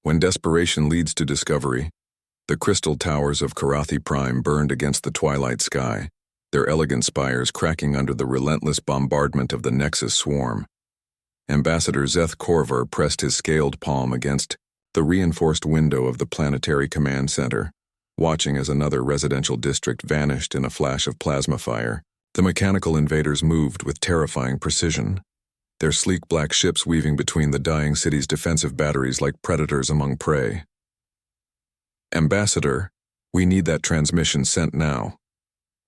When desperation leads to discovery, the crystal towers of Karathi Prime burned against the twilight sky, their elegant spires cracking under the relentless bombardment of the Nexus swarm. Ambassador Zeth Korvar pressed his scaled palm against the reinforced window of the planetary command center, watching as another residential district vanished in a flash of plasma fire. The mechanical invaders moved with terrifying precision, their sleek black ships weaving between the dying city's defensive batteries like predators among prey. "Ambassador, we need that transmission sent now,"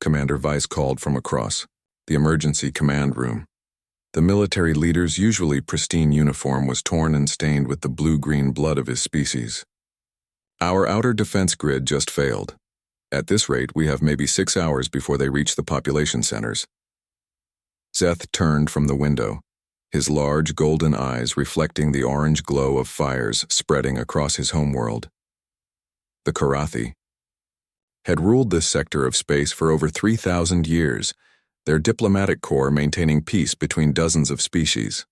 Commander Weiss called from across the emergency command room. The military leader's usually pristine uniform was torn and stained with the blue-green blood of his species. "Our outer defense grid just failed. At this rate, we have maybe 6 hours before they reach the population centers." Zeth turned from the window, his large golden eyes reflecting the orange glow of fires spreading across his homeworld. The Karathi had ruled this sector of space for over 3,000 years, their diplomatic corps maintaining peace between dozens of species.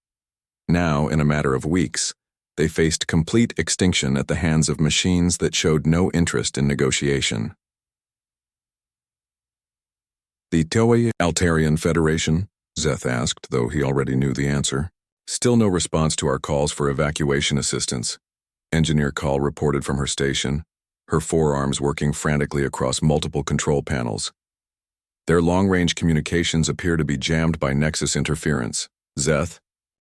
Now, in a matter of weeks, they faced complete extinction at the hands of machines that showed no interest in negotiation. "The Toei Altarian Federation?" Zeth asked, though he already knew the answer. "Still no response to our calls for evacuation assistance," Engineer Call reported from her station, her forearms working frantically across multiple control panels. "Their long-range communications appear to be jammed by Nexus interference." Zeth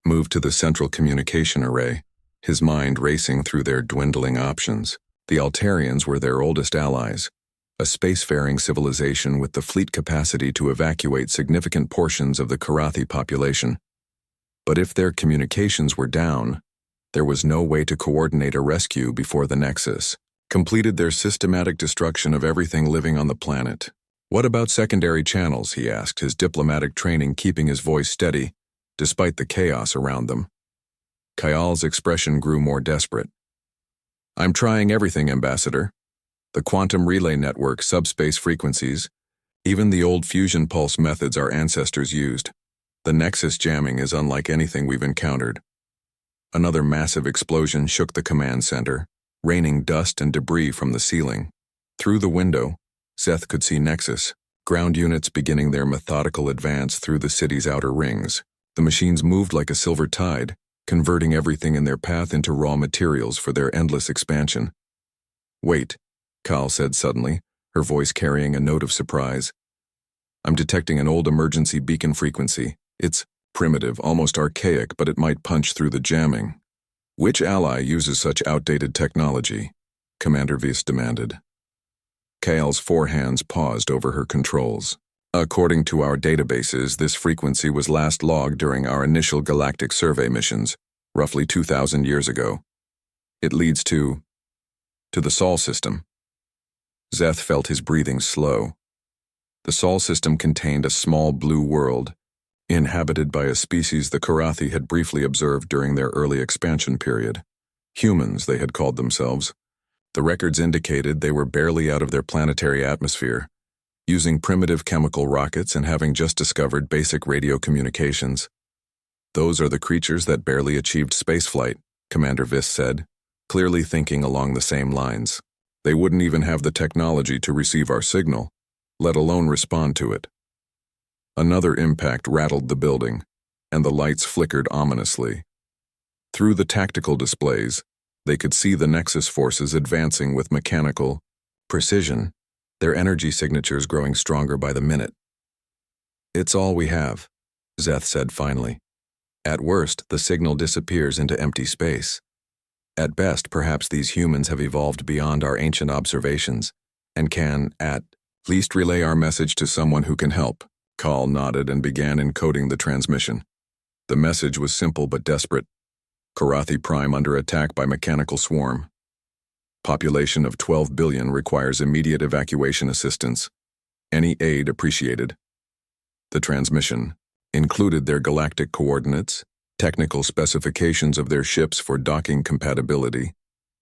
moved to the central communication array, his mind racing through their dwindling options. The Altarians were their oldest allies, a spacefaring civilization with the fleet capacity to evacuate significant portions of the Karathi population. But if their communications were down, there was no way to coordinate a rescue before the Nexus completed their systematic destruction of everything living on the planet. "What about secondary channels?" he asked, his diplomatic training keeping his voice steady, despite the chaos around them. Kayal's expression grew more desperate. "I'm trying everything, Ambassador. The quantum relay network, subspace frequencies, even the old fusion pulse methods our ancestors used. The Nexus jamming is unlike anything we've encountered." Another massive explosion shook the command center, raining dust and debris from the ceiling. Through the window, Zeth could see Nexus, ground units beginning their methodical advance through the city's outer rings. The machines moved like a silver tide, converting everything in their path into raw materials for their endless expansion. "Wait," Kal said suddenly, her voice carrying a note of surprise. "I'm detecting an old emergency beacon frequency. It's primitive, almost archaic, but it might punch through the jamming." "Which ally uses such outdated technology?" Commander Weiss demanded. Kal's forehands paused over her controls. "According to our databases, this frequency was last logged during our initial galactic survey missions, roughly 2,000 years ago. It leads to the Sol system." Zeth felt his breathing slow. The Sol system contained a small blue world, inhabited by a species the Karathi had briefly observed during their early expansion period. Humans, they had called themselves. The records indicated they were barely out of their planetary atmosphere, using primitive chemical rockets and having just discovered basic radio communications. "Those are the creatures that barely achieved spaceflight," Commander Weiss said, clearly thinking along the same lines. "They wouldn't even have the technology to receive our signal, let alone respond to it." Another impact rattled the building, and the lights flickered ominously. Through the tactical displays, they could see the Nexus forces advancing with mechanical precision, their energy signatures growing stronger by the minute. "It's all we have," Zeth said finally. "At worst, the signal disappears into empty space. At best, perhaps these humans have evolved beyond our ancient observations, and can, at least, relay our message to someone who can help." Kal nodded and began encoding the transmission. The message was simple but desperate. "Karathi Prime under attack by mechanical swarm. Population of 12 billion requires immediate evacuation assistance. Any aid appreciated." The transmission included their galactic coordinates, technical specifications of their ships for docking compatibility,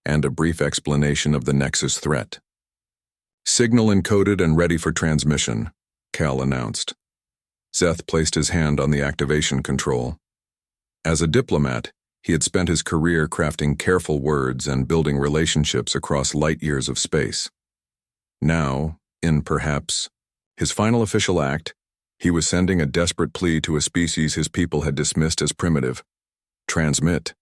and a brief explanation of the Nexus threat. "Signal encoded and ready for transmission," Kal announced. Zeth placed his hand on the activation control. As a diplomat, He had spent his career crafting careful words and building relationships across light years of space. Now, in perhaps his final official act, he was sending a desperate plea to a species his people had dismissed as primitive. Transmit.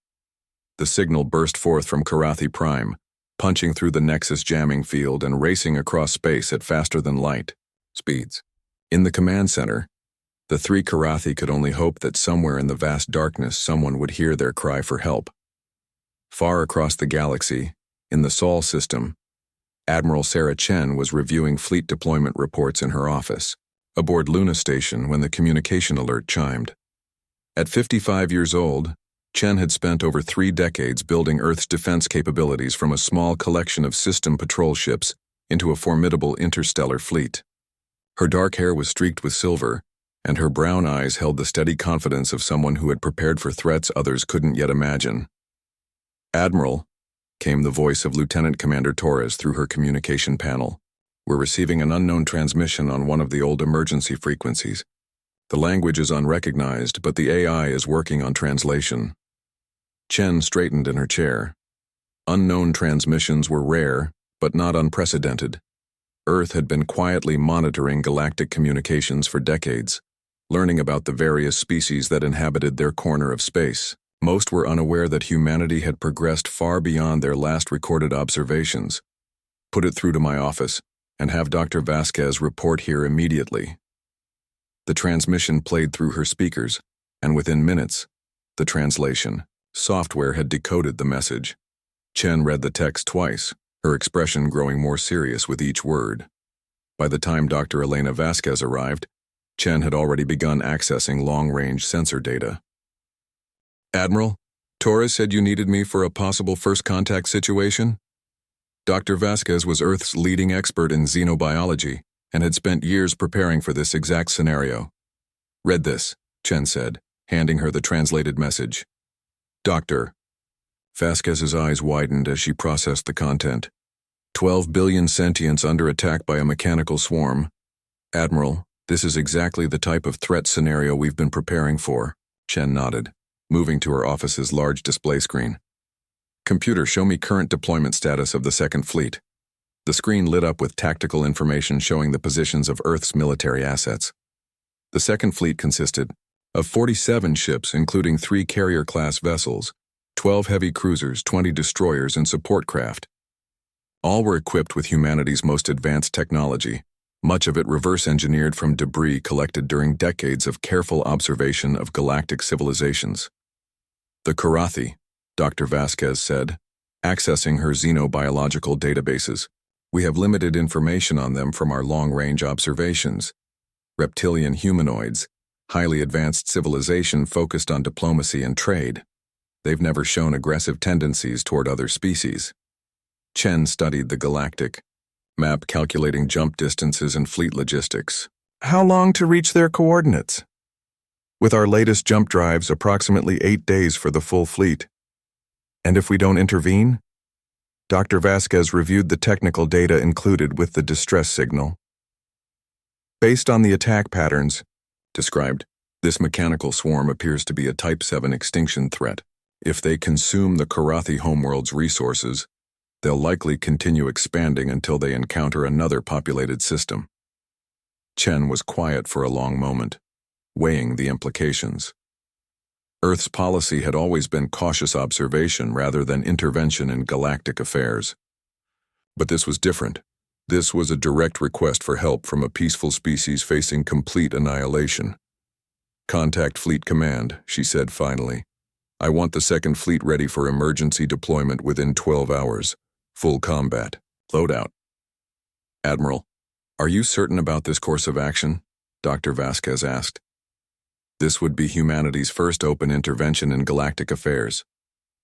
The signal burst forth from Karathi Prime, punching through the Nexus jamming field and racing across space at faster-than-light speeds. In the command center, the three Karathi could only hope that somewhere in the vast darkness someone would hear their cry for help. Far across the galaxy, in the Sol system, Admiral Sarah Chen was reviewing fleet deployment reports in her office, aboard Luna Station when the communication alert chimed. At 55 years old, Chen had spent over 3 decades building Earth's defense capabilities from a small collection of system patrol ships into a formidable interstellar fleet. Her dark hair was streaked with silver, and her brown eyes held the steady confidence of someone who had prepared for threats others couldn't yet imagine. "Admiral," came the voice of Lieutenant Commander Torres through her communication panel. "We're receiving an unknown transmission on one of the old emergency frequencies. The language is unrecognized, but the AI is working on translation." Chen straightened in her chair. Unknown transmissions were rare, but not unprecedented. Earth had been quietly monitoring galactic communications for decades, learning about the various species that inhabited their corner of space. Most were unaware that humanity had progressed far beyond their last recorded observations. "Put it through to my office, and have Dr. Vasquez report here immediately." The transmission played through her speakers, and within minutes, the translation software had decoded the message. Chen read the text twice, her expression growing more serious with each word. By the time Dr. Elena Vasquez arrived, Chen had already begun accessing long-range sensor data. "Admiral, Torres said you needed me for a possible first contact situation?" Dr. Vasquez was Earth's leading expert in xenobiology and had spent years preparing for this exact scenario. "Read this," Chen said, handing her the translated message. "Doctor." Vasquez's eyes widened as she processed the content. 12 billion sentients under attack by a mechanical swarm. "Admiral, this is exactly the type of threat scenario we've been preparing for." Chen nodded, moving to her office's large display screen. "Computer, show me current deployment status of the Second Fleet." The screen lit up with tactical information showing the positions of Earth's military assets. The Second Fleet consisted of 47 ships, including 3 carrier-class vessels, 12 heavy cruisers, 20 destroyers, and support craft. All were equipped with humanity's most advanced technology, much of it reverse-engineered from debris collected during decades of careful observation of galactic civilizations. "The Karathi," Dr. Vasquez said, accessing her xenobiological databases. "We have limited information on them from our long-range observations. Reptilian humanoids, highly advanced civilization focused on diplomacy and trade. They've never shown aggressive tendencies toward other species." Chen studied the Galactic map, calculating jump distances and fleet logistics. "How long to reach their coordinates?" "With our latest jump drives, approximately 8 days for the full fleet." "And if we don't intervene?" Dr. Vasquez reviewed the technical data included with the distress signal. "Based on the attack patterns described, this mechanical swarm appears to be a Type 7 extinction threat. If they consume the Karathi homeworld's resources, they'll likely continue expanding until they encounter another populated system." Chen was quiet for a long moment, weighing the implications. Earth's policy had always been cautious observation rather than intervention in galactic affairs. But this was different. This was a direct request for help from a peaceful species facing complete annihilation. "Contact Fleet Command," she said finally. "I want the Second Fleet ready for emergency deployment within 12 hours. Full combat. Loadout." "Admiral, are you certain about this course of action?" Dr. Vasquez asked. "This would be humanity's first open intervention in galactic affairs."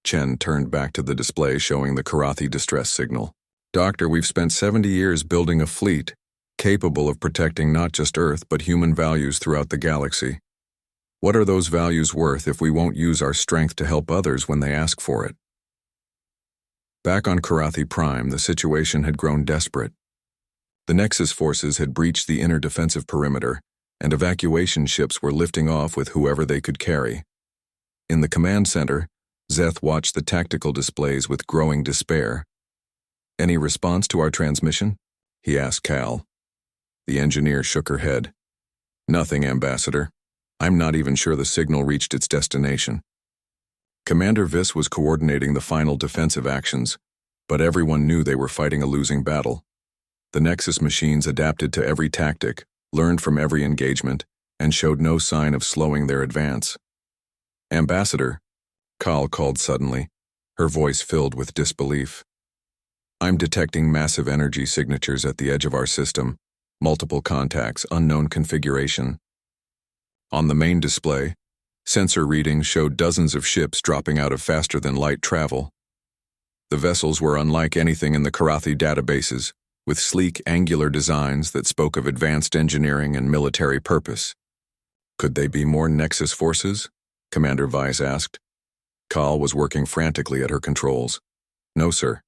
Chen turned back to the display showing the Karathi distress signal. "Doctor, we've spent 70 years building a fleet capable of protecting not just Earth but human values throughout the galaxy. What are those values worth if we won't use our strength to help others when they ask for it?" Back on Karathi Prime, the situation had grown desperate. The Nexus forces had breached the inner defensive perimeter, and evacuation ships were lifting off with whoever they could carry. In the command center, Zeth watched the tactical displays with growing despair. "Any response to our transmission?" he asked Cal. The engineer shook her head. "Nothing, Ambassador. I'm not even sure the signal reached its destination." Commander Viss was coordinating the final defensive actions, but everyone knew they were fighting a losing battle. The Nexus machines adapted to every tactic, learned from every engagement, and showed no sign of slowing their advance. "Ambassador," Cal called suddenly, her voice filled with disbelief. "I'm detecting massive energy signatures at the edge of our system, multiple contacts, unknown configuration." On the main display, sensor readings showed dozens of ships dropping out of faster-than-light travel. The vessels were unlike anything in the Karathi databases, with sleek, angular designs that spoke of advanced engineering and military purpose. "Could they be more Nexus forces?" Commander Vice asked. Cal was working frantically at her controls. "No, sir.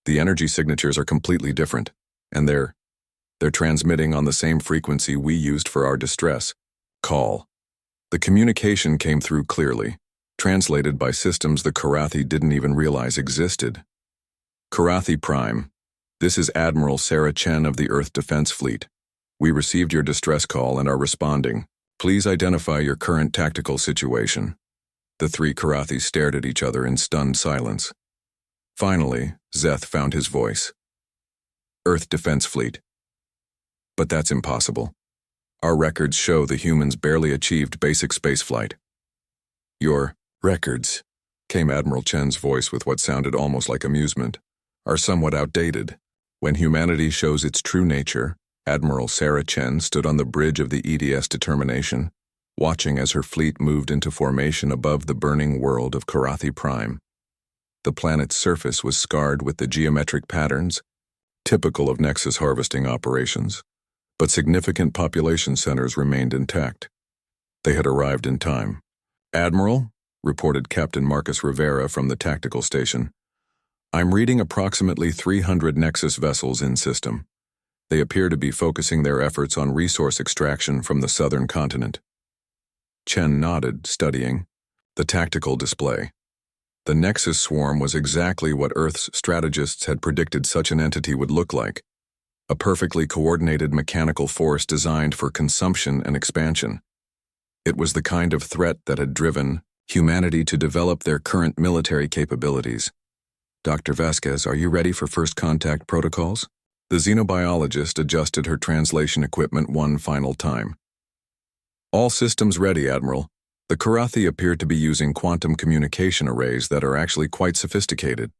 The energy signatures are completely different, and they're transmitting on the same frequency we used for our distress call." The communication came through clearly, translated by systems the Karathi didn't even realize existed. "Karathi Prime, this is Admiral Sarah Chen of the Earth Defense Fleet. We received your distress call and are responding. Please identify your current tactical situation." The three Karathis stared at each other in stunned silence. Finally, Zeth found his voice. "Earth Defense Fleet. But that's impossible. Our records show the humans barely achieved basic spaceflight." "Your records," came Admiral Chen's voice with what sounded almost like amusement, "are somewhat outdated. When humanity shows its true nature," Admiral Sarah Chen stood on the bridge of the EDS Determination, watching as her fleet moved into formation above the burning world of Karathi Prime. The planet's surface was scarred with the geometric patterns, typical of Nexus harvesting operations, but significant population centers remained intact. They had arrived in time. "Admiral," reported Captain Marcus Rivera from the tactical station, "I'm reading approximately 300 Nexus vessels in system. They appear to be focusing their efforts on resource extraction from the southern continent." Chen nodded, studying the tactical display. The Nexus swarm was exactly what Earth's strategists had predicted such an entity would look like. A perfectly coordinated mechanical force designed for consumption and expansion. It was the kind of threat that had driven humanity to develop their current military capabilities. "Dr. Vasquez, are you ready for first contact protocols?" The xenobiologist adjusted her translation equipment one final time. "All systems ready, Admiral. The Karathi appear to be using quantum communication arrays that are actually quite sophisticated.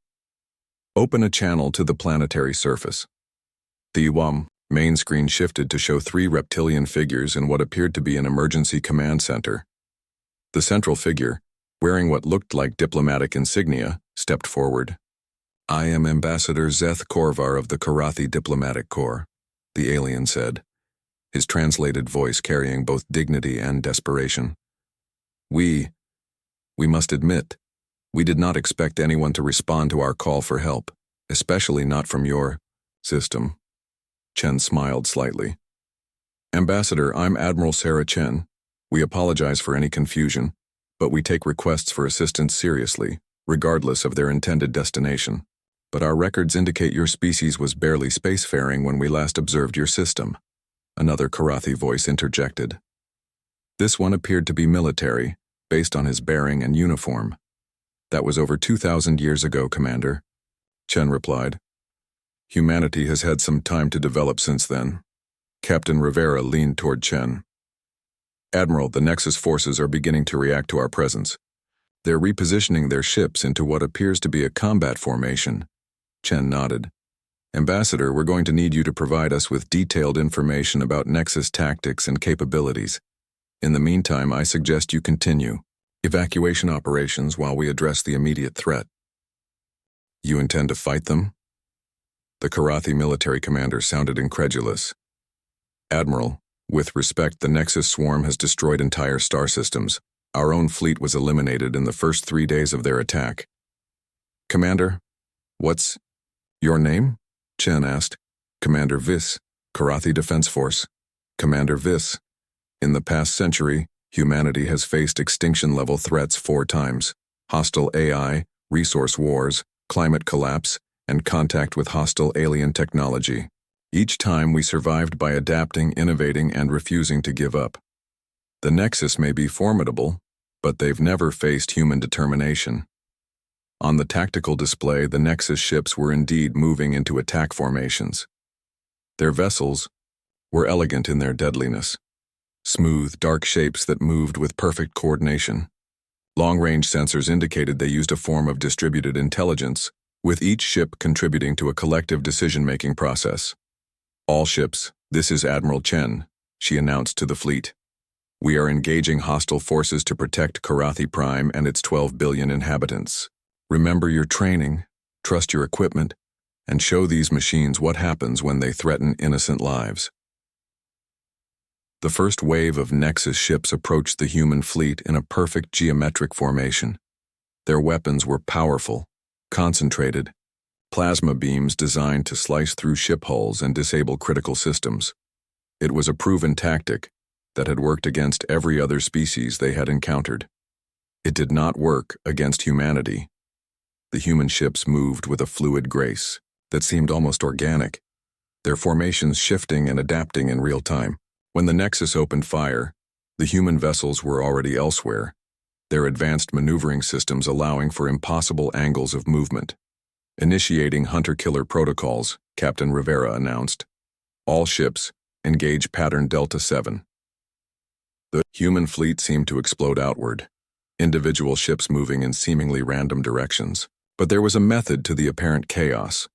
Open a channel to the planetary surface." The main screen shifted to show three reptilian figures in what appeared to be an emergency command center. The central figure, wearing what looked like diplomatic insignia, stepped forward. "I am Ambassador Zeth Korvar of the Karathi Diplomatic Corps," the alien said, his translated voice carrying both dignity and desperation. We must admit, we did not expect anyone to respond to our call for help, especially not from your system." Chen smiled slightly. "Ambassador, I'm Admiral Sarah Chen. We apologize for any confusion, but we take requests for assistance seriously, regardless of their intended destination. But our records indicate your species was barely spacefaring when we last observed your system." Another Karathi voice interjected. This one appeared to be military, based on his bearing and uniform. "That was over 2,000 years ago, Commander," Chen replied. "Humanity has had some time to develop since then." Captain Rivera leaned toward Chen. "Admiral, the Nexus forces are beginning to react to our presence. They're repositioning their ships into what appears to be a combat formation." Chen nodded. "Ambassador, we're going to need you to provide us with detailed information about Nexus tactics and capabilities. In the meantime, I suggest you continue evacuation operations while we address the immediate threat." "You intend to fight them?" The Karathi military commander sounded incredulous. "Admiral, with respect, the Nexus swarm has destroyed entire star systems. Our own fleet was eliminated in the first 3 days of their attack." "Commander, what's your name?" Chen asked. "Commander Viss, Karathi Defense Force." "Commander Viss, in the past century, humanity has faced extinction-level threats 4 times. hostile AI, resource wars, climate collapse, and contact with hostile alien technology. Each time we survived by adapting, innovating, and refusing to give up. The Nexus may be formidable, but they've never faced human determination. On the tactical display, the Nexus ships were indeed moving into attack formations. Their vessels were elegant in their deadliness. Smooth, dark shapes that moved with perfect coordination. Long-range sensors indicated they used a form of distributed intelligence, with each ship contributing to a collective decision-making process. All ships, this is Admiral Chen, she announced to the fleet. We are engaging hostile forces to protect Karathi Prime and its 12 billion inhabitants. Remember your training, trust your equipment, and show these machines what happens when they threaten innocent lives. The first wave of Nexus ships approached the human fleet in a perfect geometric formation. Their weapons were powerful, concentrated, plasma beams designed to slice through ship hulls and disable critical systems. It was a proven tactic that had worked against every other species they had encountered. It did not work against humanity. The human ships moved with a fluid grace that seemed almost organic, their formations shifting and adapting in real time. When the Nexus opened fire, the human vessels were already elsewhere, their advanced maneuvering systems allowing for impossible angles of movement. Initiating hunter-killer protocols, Captain Rivera announced. All ships, engage pattern Delta 7. The human fleet seemed to explode outward, individual ships moving in seemingly random directions. But there was a method to the apparent chaos.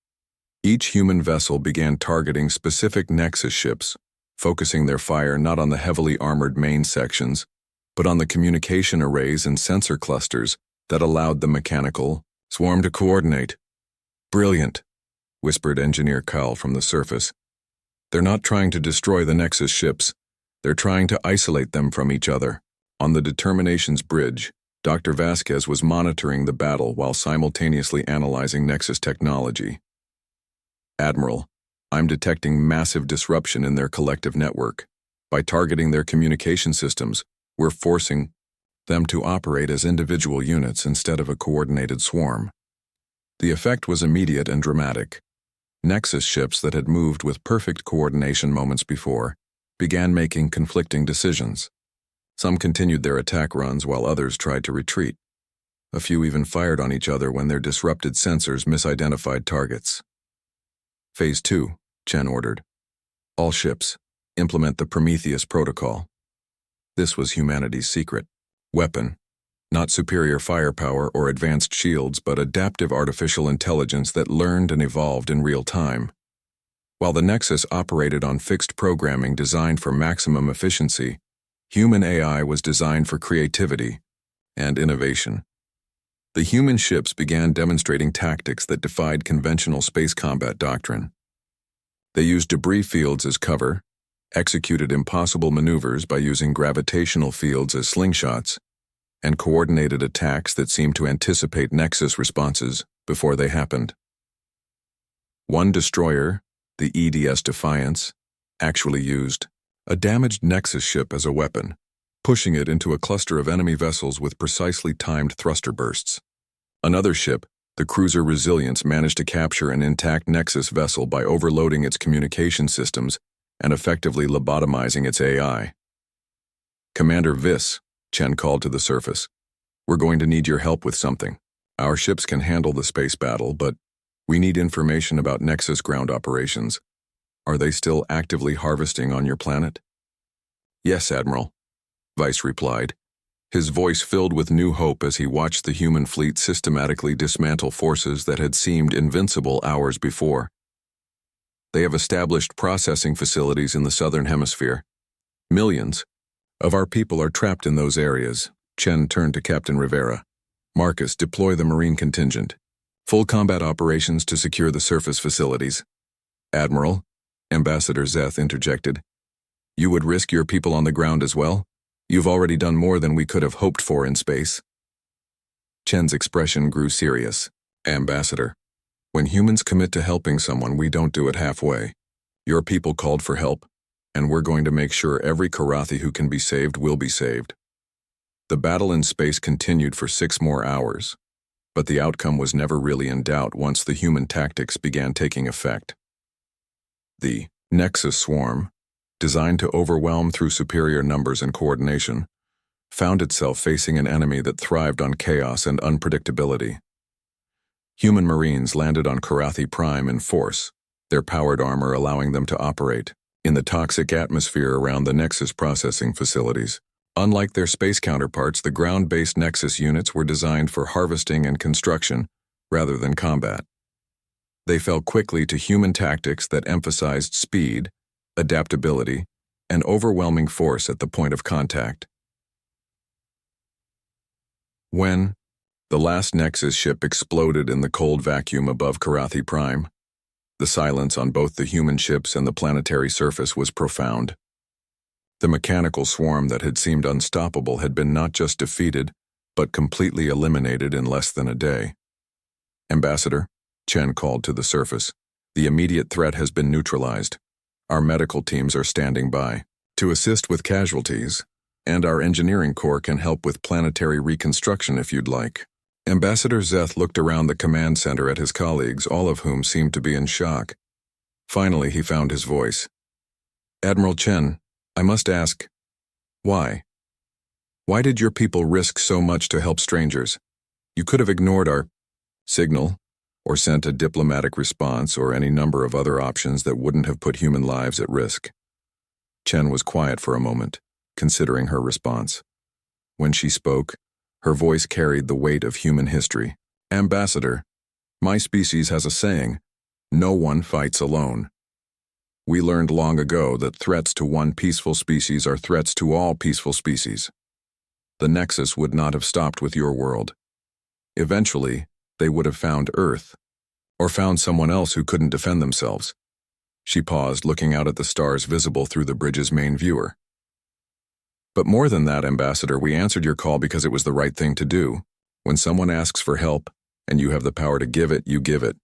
Each human vessel began targeting specific Nexus ships, focusing their fire not on the heavily armored main sections, but on the communication arrays and sensor clusters that allowed the mechanical swarm to coordinate. Brilliant, whispered Engineer Kyle from the surface. They're not trying to destroy the Nexus ships. They're trying to isolate them from each other. On the Determination's bridge, Dr. Vasquez was monitoring the battle while simultaneously analyzing Nexus technology. Admiral, I'm detecting massive disruption in their collective network. By targeting their communication systems, we're forcing them to operate as individual units instead of a coordinated swarm. The effect was immediate and dramatic. Nexus ships that had moved with perfect coordination moments before began making conflicting decisions. Some continued their attack runs while others tried to retreat. A few even fired on each other when their disrupted sensors misidentified targets. Phase 2, Chen ordered. All ships, implement the Prometheus protocol. This was humanity's secret weapon. Not superior firepower or advanced shields, but adaptive artificial intelligence that learned and evolved in real time. While the Nexus operated on fixed programming designed for maximum efficiency, human AI was designed for creativity and innovation. The human ships began demonstrating tactics that defied conventional space combat doctrine. They used debris fields as cover, executed impossible maneuvers by using gravitational fields as slingshots, and coordinated attacks that seemed to anticipate Nexus responses before they happened. One destroyer, the EDS Defiance, actually used a damaged Nexus ship as a weapon, pushing it into a cluster of enemy vessels with precisely timed thruster bursts. Another ship, the cruiser Resilience, managed to capture an intact Nexus vessel by overloading its communication systems and effectively lobotomizing its AI. Commander Viss, Chen called to the surface. We're going to need your help with something. Our ships can handle the space battle, but we need information about Nexus ground operations. Are they still actively harvesting on your planet? Yes, Admiral, Vice replied, his voice filled with new hope as he watched the human fleet systematically dismantle forces that had seemed invincible hours before. They have established processing facilities in the southern hemisphere. Millions of our people are trapped in those areas. Chen turned to Captain Rivera. Marcus, deploy the Marine contingent. Full combat operations to secure the surface facilities. Admiral, Ambassador Zeth interjected. You would risk your people on the ground as well? You've already done more than we could have hoped for in space. Chen's expression grew serious. Ambassador, when humans commit to helping someone, we don't do it halfway. Your people called for help, and we're going to make sure every Karathi who can be saved will be saved. The battle in space continued for 6 more hours, but the outcome was never really in doubt once the human tactics began taking effect. The Nexus swarm, designed to overwhelm through superior numbers and coordination, found itself facing an enemy that thrived on chaos and unpredictability. Human Marines landed on Karathi Prime in force, their powered armor allowing them to operate in the toxic atmosphere around the Nexus processing facilities. Unlike their space counterparts, the ground-based Nexus units were designed for harvesting and construction rather than combat. They fell quickly to human tactics that emphasized speed, adaptability, and overwhelming force at the point of contact. When the last Nexus ship exploded in the cold vacuum above Karathi Prime, the silence on both the human ships and the planetary surface was profound. The mechanical swarm that had seemed unstoppable had been not just defeated, but completely eliminated in less than a day. "Ambassador," Chen called to the surface, "the immediate threat has been neutralized. Our medical teams are standing by to assist with casualties, and our engineering corps can help with planetary reconstruction if you'd like." Ambassador Zeth looked around the command center at his colleagues, all of whom seemed to be in shock. Finally, he found his voice. "Admiral Chen, I must ask, why? Why did your people risk so much to help strangers? You could have ignored our signal, or sent a diplomatic response, or any number of other options that wouldn't have put human lives at risk." Chen was quiet for a moment, considering her response. When she spoke, her voice carried the weight of human history. "Ambassador, my species has a saying, 'No one fights alone.' We learned long ago that threats to one peaceful species are threats to all peaceful species. The Nexus would not have stopped with your world. Eventually, they would have found Earth, or found someone else who couldn't defend themselves." She paused, looking out at the stars visible through the bridge's main viewer. "But more than that, Ambassador, we answered your call because it was the right thing to do. When someone asks for help, and you have the power to give it, you give it.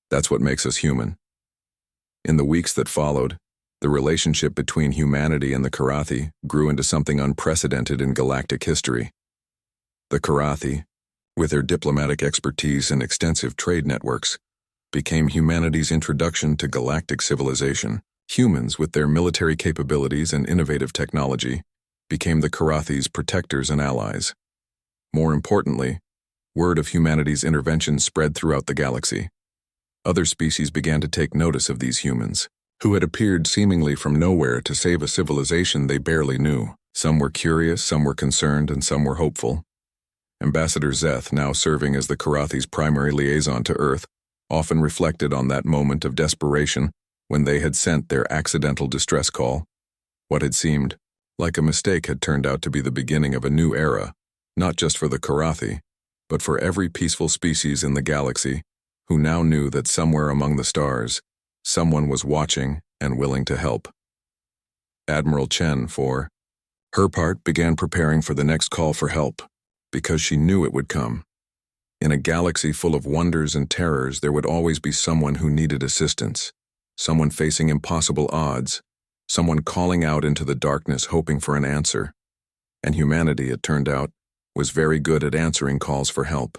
That's what makes us human." In the weeks that followed, the relationship between humanity and the Karathi grew into something unprecedented in galactic history. The Karathi, with their diplomatic expertise and extensive trade networks, became humanity's introduction to galactic civilization. Humans, with their military capabilities and innovative technology, became the Karathi's protectors and allies. More importantly, word of humanity's intervention spread throughout the galaxy. Other species began to take notice of these humans, who had appeared seemingly from nowhere to save a civilization they barely knew. Some were curious, some were concerned, and some were hopeful. Ambassador Zeth, now serving as the Karathi's primary liaison to Earth, often reflected on that moment of desperation when they had sent their accidental distress call. What had seemed like a mistake had turned out to be the beginning of a new era, not just for the Karathi, but for every peaceful species in the galaxy, who now knew that somewhere among the stars, someone was watching and willing to help. Admiral Chen, for her part, began preparing for the next call for help, because she knew it would come. In a galaxy full of wonders and terrors, there would always be someone who needed assistance, someone facing impossible odds, someone calling out into the darkness hoping for an answer. And humanity, it turned out, was very good at answering calls for help.